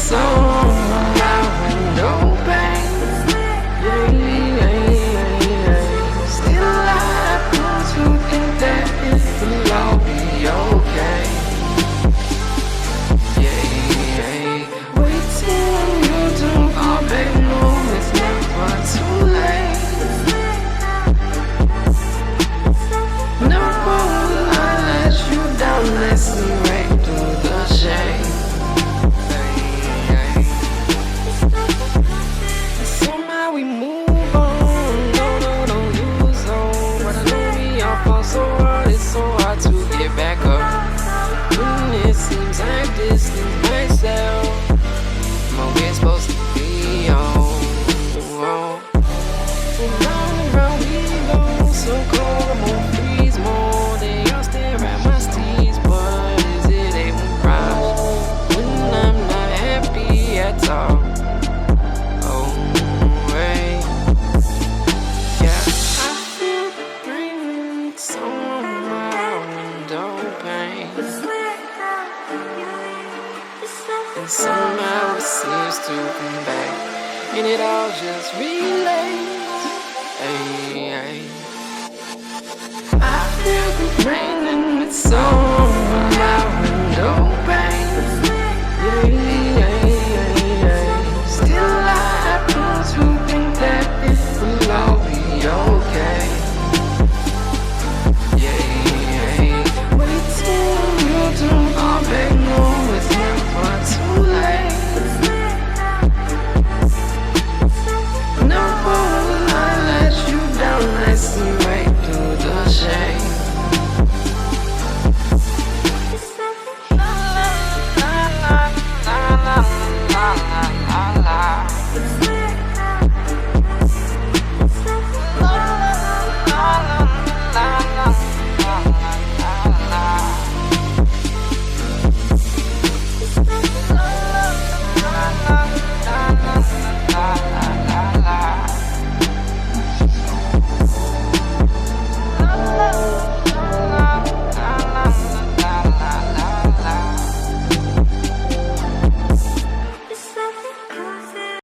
somehow with no pain. Still I want to think that it will all be okay. Wait till you don't call back, no, it's never too late. Never will I let you down, let's right through the shame. Somehow we move on, no, don't lose hope. But I know we all fall so hard, it's so hard to get back up. When it seems I distance myself from where we're supposed to be on. Round and round we go, so cold, I'm on freeze more. They all stare at my steeds, but is it a mirage when I'm not happy at all? Oh, wait, yeah, I feel the pain, somehow window pain, and somehow it seems to come back, and it all just relates. Hey. I feel the pain and it's so